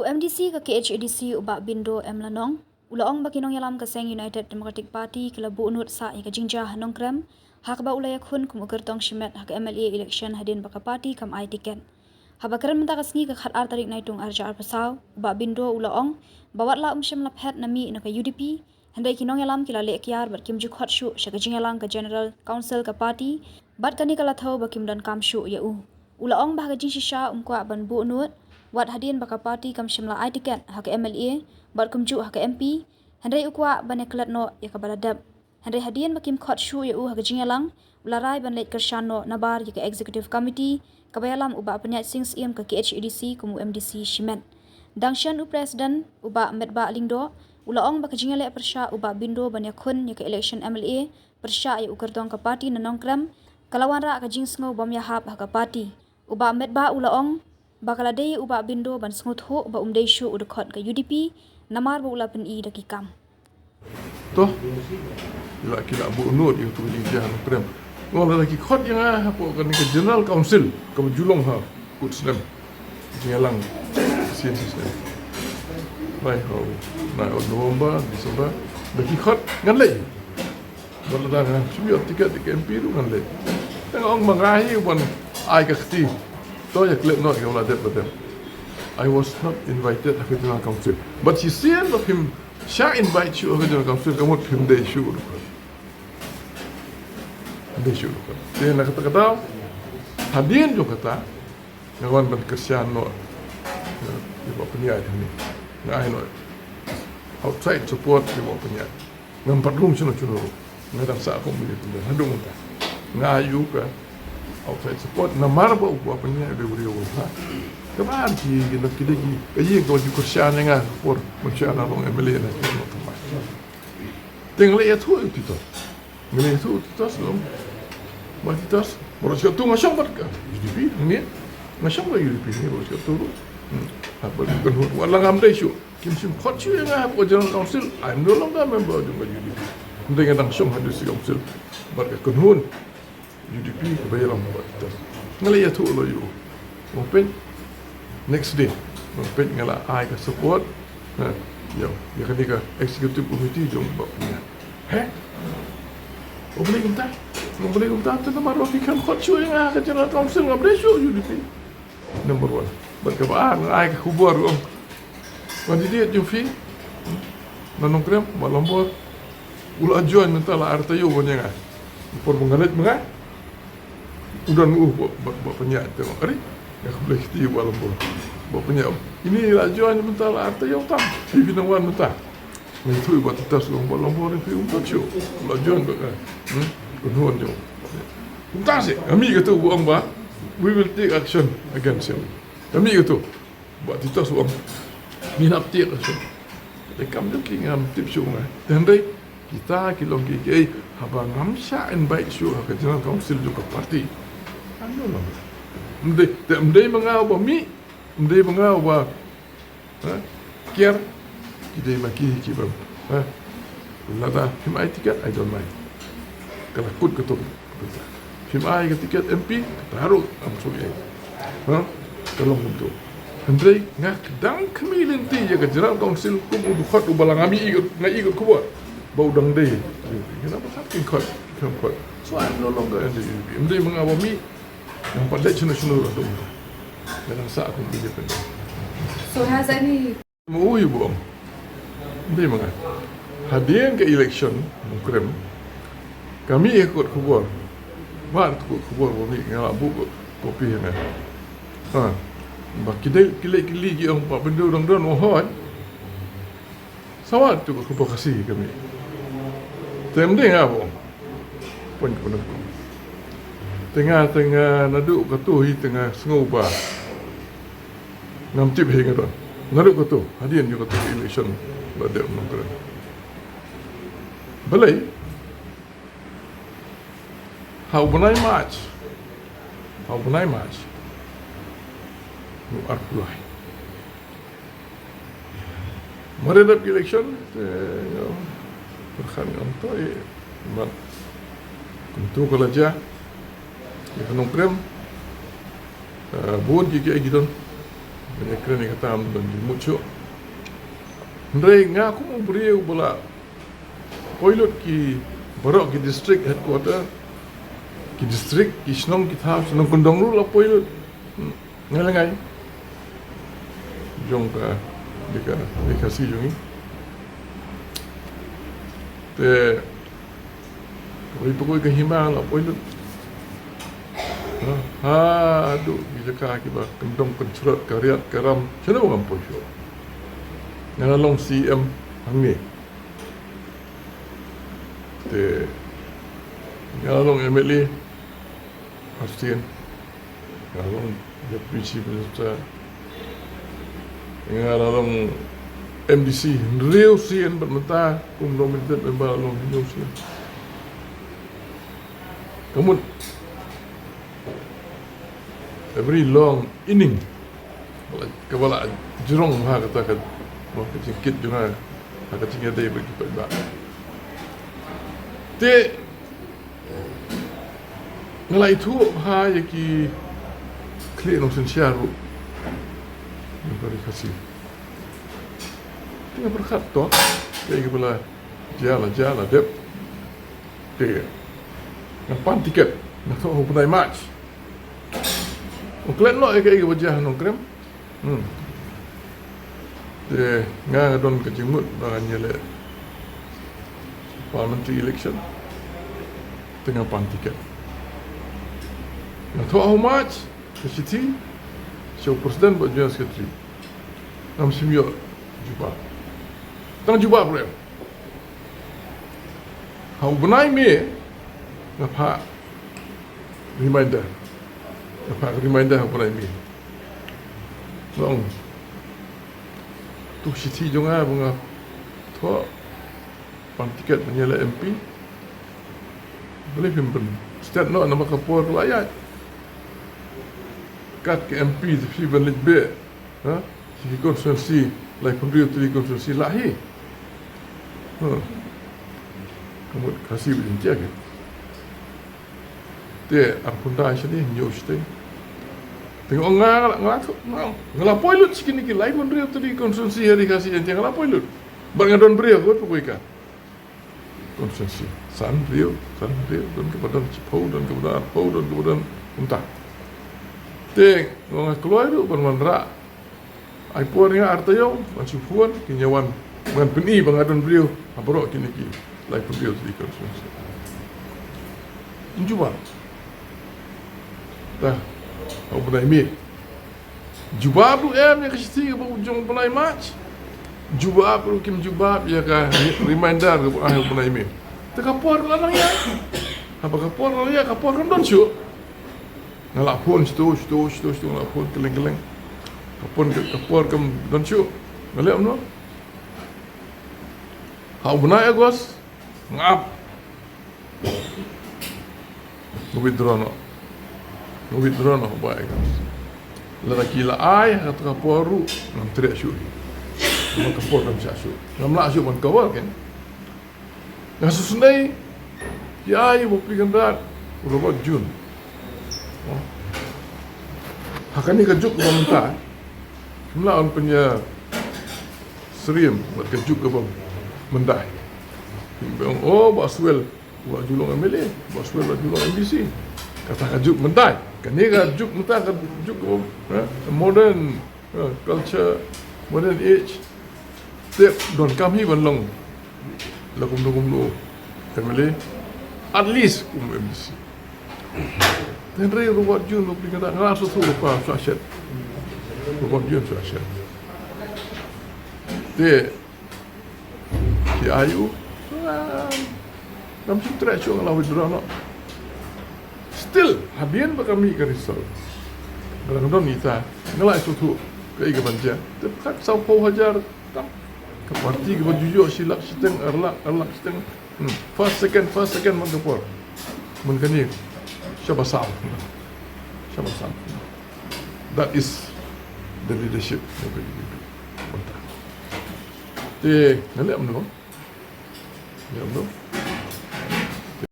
MDC ke KHADC ubak bindo Lanong, ulaong bakinong yalam ke Seng United Democratic Party ke labu unut sa ika jingjah nongkrem, hak ba ulaya kun kum ukertong shimet hak MLA election hadin baka party kam ai tiket. Haba keren mentaka sengi ke khat ar tarik naitung arja arpasau, ubak bindo ulaong, bawat la umsyam laphet nami na ke UDP, hendai kinong yalam kila lek yar bat kim jukhot syu syaka jingyalang ke General Council ke party, bat kani kala thau bakim dan kam syu ya u. Ulaong bah ke jing shisha umkwa ban bu unut, wat hadin baka party kam shimla ai tiket hak MLA bat kumju hak MP hendai ukwa ban eklat no ya ka baladab hendai hadin bakim khot shu ya u hak jingalang ularai ban let kershan no nabar ya ka executive committee kabayalam uba penyat sings im ke KHADC kumu MDC shimet dangshan u president uba medba lingdo ulaong baka jingale persha uba bindo ban yakun ya ka election MLA persha ya ukertong ka party nanongkram kalawan ra ka jingsngo bam yahap hak party uba medba ulaong bakaladei uba bindo ban sengut ho ba umdei shu udakot ke UDP namar ba ula pen i daki kam toh ila kila bu unut itu di jahan prem ngol lagi khot yang apa kan ke General Council ke julong ha kut slam ngelang sin sistem baik ho na November Desember lagi khot ngan le baladan sumio tiket di MP tu ngan le tengok mangai ban ai ka khti so ya clip not yang ada pada. I was not invited to the General Council, but she said of him, "Shall invite you to the General Council." Kamu him they should. They should. Dia nak kata, hadian juga kata, kawan berkesian no, di bawah penyiar ini, ngai no, outside support di bawah penyiar, ngampat room cuma, ngadang sah aku beli tu, hadung tak, ngai juga. Outside support namar ba apa ni ada beri orang kapan kita kaji kau di kursian yang for kursian abang MLA na tengok lihat tu itu ngelihat tu sebelum mati tas baru sekali tu ngasam berka UDP ni ngasam ke UDP ni baru sekali tu apa kan walang amdai syu kim khot syu yang apa General Council I'm no longer member of UDP dengan langsung hadis council berka kunhun UDP kebayaran buat kita. Ngelaya tu lo you. Open next day. Open ngala ai ke support. Yo, ya kan dia executive committee jom buat punya. Boleh kita? Boleh kita tu nama roki kan khot show yang ke General Council ngam show UDP. Number 1. Berkebaan ai ke kubur om. Kandidat Jufi. Nanongkrem balombor. Ula ajuan mentala artayo punya ngah. Por mengalit mengah. Udah nunggu buat penyak tengok hari yang boleh kita buat lembur buat penyak ini rajuan bentar lah arti yang tak di binawan bentar itu buat kita suruh buat lembur yang untuk show rajuan bukan kenuan jom bentar sih kami kata buang bah we will take action against him kami kata buat kita suruh minap take action lekam tu kingam tip show dan deh kita kilong kiki habang ngamsya invite show ke General Council juga parti Mdai mengau ba mi, mdai mengau ba, kiar, kita maki kibam, lada, film ai tiket, I don't mind. Kalau kut ketuk, film ai tiket MP, taruh, amsul ai, tolong untuk. Mdai ngak dang kami lenti je ke General Council kum udukhat ubalang ami ikut kuat, bau dang deh. Kenapa saking kot, so I'm no longer in the UDP. Mdai mengau ba mi. Yang pada cunu-cunu lah tu. Dalam saat aku pilih pendek. So has any Mau ibu om. Dia mana? Hadiah ke election mungkin kami ikut kubur. Bar ikut kubur kami ngalap buku kopi yang ada. Baki dia kili yang pak benda orang ohon. Sawat tu kubur kasih kami. Temdeng apa? Pun kena. Tengah naduk ketuhi tengah senguba. Ngam tip hingga tu. Naduk ketuh, hadian juga ketuh election badai mungkin. Balai. How benai March. Nu arpulai. Meredap election, berkan antoi, mat. Kuntu kalaja. Yang nongkrem, buat gigi gitu, banyak keren yang kata dan muncul. Ndai ngaku mau beriau bola pilot ki barok ki district headquarter ki district ki senong kita senong kondong lu lah pilot ngalengai jong ka deka si jongi te koi pokoi ka hima lah pilot aduh bijaka ki ba kondong kencrot karyat karam chana wang posho ngalalong CM hangi te ngalalong MLA Arstian ngalalong deputy minister ngalalong MDC Rio Sian bermenta kum nominated member long Rio Sian kemudian every long inning kepala jerong ha kata mau kecikit juga agak tinggi dia bagi perbak. Te ngelai itu ha yaki klik nong sensiaru memberi kasih. Tinggal berkat toh, kayak kepala jala dep. Te nampan tiket nak tahu penai match. Uklet lo kayak wajah nong krem. Dia ngadon kejemut dengan nyele parliamentary election tengah pantikan. Nak tahu how much? Keciti, show presiden buat general secretary. Nam simyo jubah. Tang jubah bro. How benai me? Napa reminder? Napa reminder how benai me? Long. Tu siti jonga bunga tu pan tiket menyala MP boleh pimpin setiap nak nama kapur rakyat kat ke MP tapi balik be si konstitusi lai pendiri tu konstitusi lahi kamu kasih berhenti aja dia arpunda sini nyos teh tengok ngalapoi lut sikini ki lai pun beriau tadi konstitusi hari kasih yang ngalapoi lut bangadon beriau kot pokoi ka konstitusi san beriau dan kepada cipau dan kepada arpau dan kepada untah teng ngong keluar tu bermanra ai puan nga artayo masih puan kinyawan dengan peni bangadon beriau abrok kini ki lai pun beriau tadi konstitusi jumpa dah au benai mi jubab tu yang kesti ke ujung benai match jubab tu kim jubab ya ka reminder ke ah benai mi te kapor lang ya apa kapor lang ya kapor kan don chu ngalak pun stu ngalak pun keleng kapor kam don chu ngalak no hau benai agos ngap withdraw no baik lelaki la ai kata kaporu nam tidak syuk nam kapor nam syuk nam la syuk man kawal kan yang susundai ya ai mau pikan rat udah Jun hakan ni kejuk pemerintah semula on punya serium buat kejuk ke bang mendai oh Baswell buat julung MLA Baswell buat julung MBC kata kejuk mendai kan ni kejuk mentah kejuk modern culture modern age step don kami banlong lakum lu family at least MBC dan rei robot jun lu pikir tak ngerasa tu lupa suaset robot jun suaset di ayu nam sutra chu ngala withdraw no still habian ba kami ka result barang don ita ngalai sutu ke iga banja tepat sau po hajar tam ke parti ke bajujo silak siteng erlak siteng first second man kapor mun kani syabasam that is the leadership of the PDP te ngalai amno